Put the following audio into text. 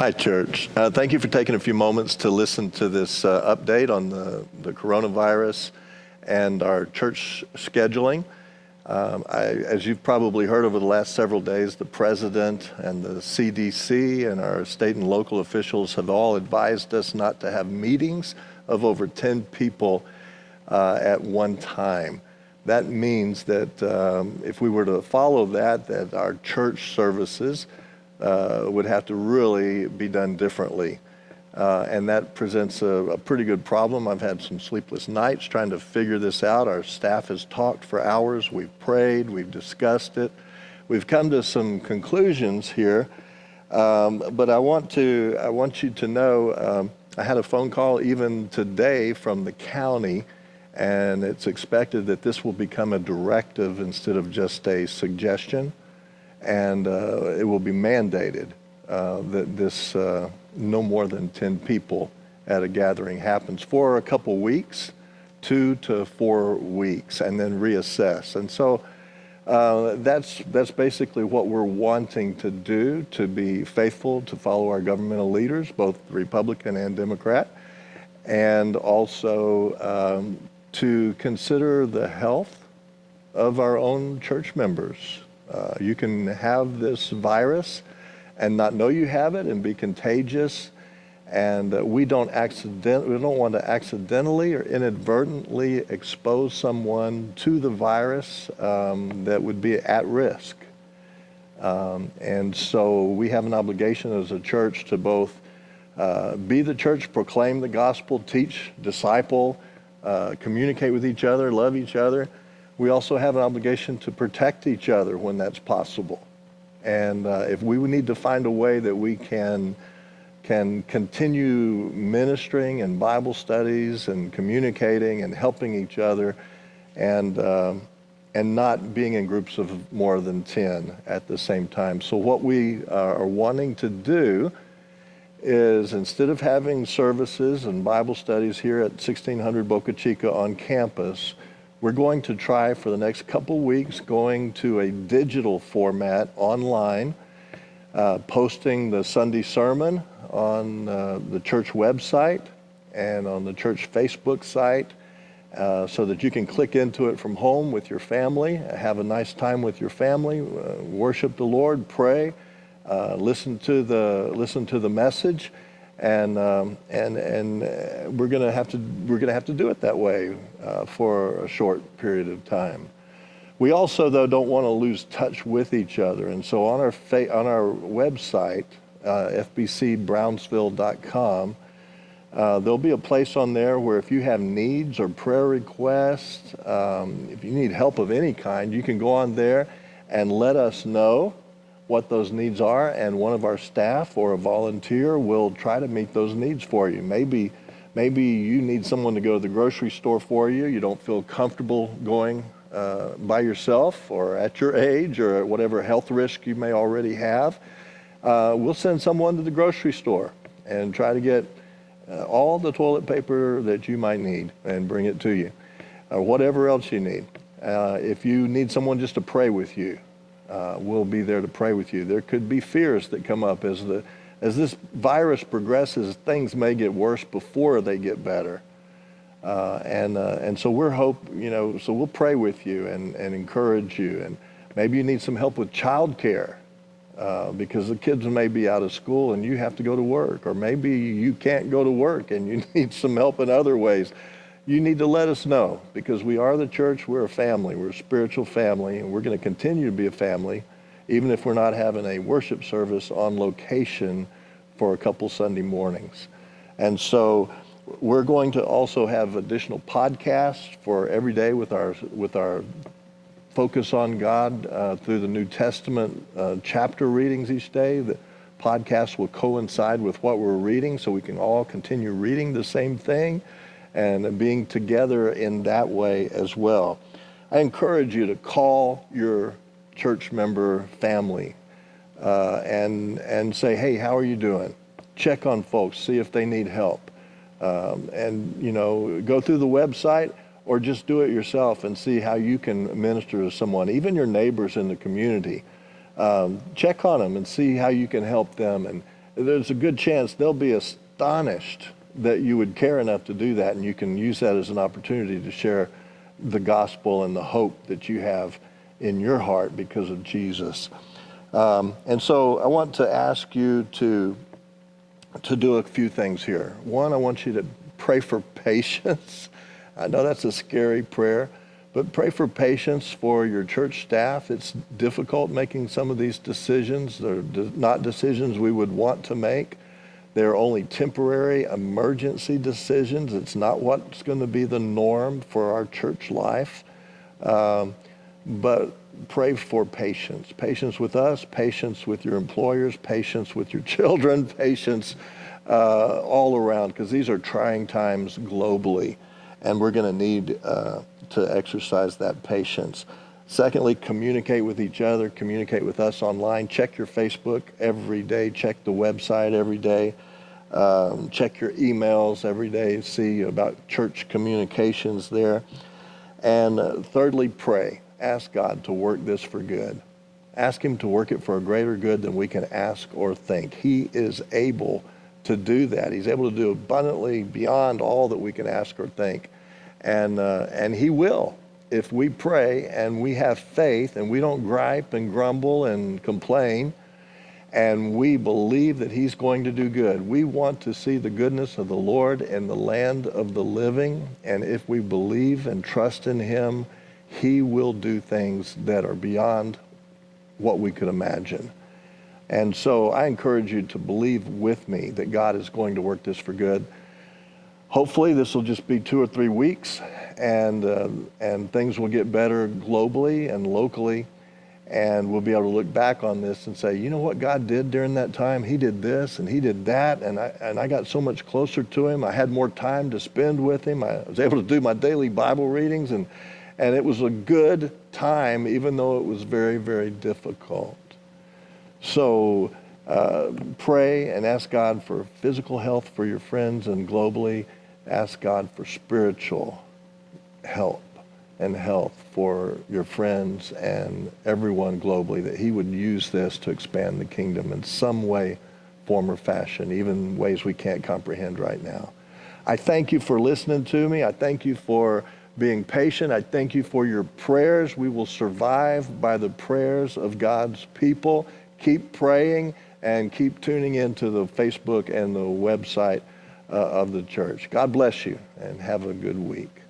Hi, church. Thank you for taking a few moments to listen to this update on the coronavirus and our church scheduling. As you've probably heard over the last several days, the president and the CDC and our state and local officials have all advised us not to have meetings of over 10 people at one time. That means that if we were to follow that our church services would have to really be done differently. And that presents a pretty good problem. I've had some sleepless nights trying to figure this out. Our staff has talked for hours. We've prayed. We've discussed it. We've come to some conclusions here. But I want you to know, I had a phone call even today from the county, and it's expected that this will become a directive instead of just a suggestion. And it will be mandated that this no more than 10 people at a gathering happens for a couple weeks, 2 to 4 weeks, and then reassess. And so that's basically what we're wanting to do, to be faithful, to follow our governmental leaders, both Republican and Democrat, and also to consider the health of our own church members. You can have this virus and not know you have it and be contagious, and we don't want to accidentally or inadvertently expose someone to the virus that would be at risk. And so we have an obligation as a church to both be the church, proclaim the gospel, teach, disciple, communicate with each other, love each other. We also have an obligation to protect each other when that's possible. And if we need to find a way that we can continue ministering and Bible studies and communicating and helping each other and not being in groups of more than 10 at the same time. So what we are wanting to do is, instead of having services and Bible studies here at 1600 Boca Chica on campus, we're going to try for the next couple weeks going to a digital format online, posting the Sunday sermon on the church website and on the church Facebook site, so that you can click into it from home with your family, have a nice time with your family, worship the Lord, pray, listen to the message. And we're going to have to do it that way for a short period of time. We also, though, don't want to lose touch with each other, and so on our website, fbcbrownsville.com, there'll be a place on there where if you have needs or prayer requests, if you need help of any kind, you can go on there and let us know what those needs are, and one of our staff or a volunteer will try to meet those needs for you. Maybe you need someone to go to the grocery store for you. You don't feel comfortable going by yourself or at your age or at whatever health risk you may already have. We'll send someone to the grocery store and try to get all the toilet paper that you might need and bring it to you, or whatever else you need. If you need someone just to pray with you, we'll be there to pray with you. There could be fears that come up as this virus progresses. Things may get worse before they get better, and so so we'll pray with you and encourage you. And maybe you need some help with childcare because the kids may be out of school and you have to go to work, or maybe you can't go to work and you need some help in other ways. You need to let us know, because we are the church. We're a family. We're a spiritual family, and we're going to continue to be a family, even if we're not having a worship service on location for a couple Sunday mornings. And so we're going to also have additional podcasts for every day with our focus on God through the New Testament chapter readings each day. The podcasts will coincide with what we're reading, so we can all continue reading the same thing and being together in that way as well. I encourage you to call your church member family and say, hey, how are you doing? Check on folks, see if they need help. And go through the website, or just do it yourself and see how you can minister to someone, even your neighbors in the community. Check on them and see how you can help them, there's a good chance they'll be astonished that you would care enough to do that, and you can use that as an opportunity to share the gospel and the hope that you have in your heart because of Jesus. And so I want to ask you to do a few things here. One, I want you to pray for patience. I know that's a scary prayer, but pray for patience for your church staff. It's difficult making some of these decisions. They're not decisions we would want to make. They're only temporary emergency decisions. It's not what's going to be the norm for our church life. But pray for patience. Patience with us, patience with your employers, patience with your children, patience all around, because these are trying times globally, and we're going to need to exercise that patience. Secondly, communicate with each other, communicate with us online. Check your Facebook every day, check the website every day, check your emails every day, see about church communications there. And thirdly, pray. Ask God to work this for good. Ask him to work it for a greater good than we can ask or think. He is able to do that. He's able to do abundantly beyond all that we can ask or think. And he will, if we pray and we have faith and we don't gripe and grumble and complain, and we believe that he's going to do good. We want to see the goodness of the Lord in the land of the living, and if we believe and trust in him, he will do things that are beyond what we could imagine. And so I encourage you to believe with me that God is going to work this for good. Hopefully this will just be 2 or 3 weeks, and things will get better globally and locally, and we'll be able to look back on this and say, you know what God did during that time? He did this and he did that, and I got so much closer to him. I had more time to spend with him. I was able to do my daily Bible readings, and it was a good time, even though it was very, very difficult. So pray and ask God for physical health for your friends, and globally ask God for spiritual help and health for your friends and everyone globally, that he would use this to expand the kingdom in some way, form, or fashion, even ways we can't comprehend right now. I thank you for listening to me. I thank you for being patient. I thank you for your prayers. We will survive by the prayers of God's people. Keep praying and keep tuning into the Facebook and the website of the church. God bless you, and have a good week.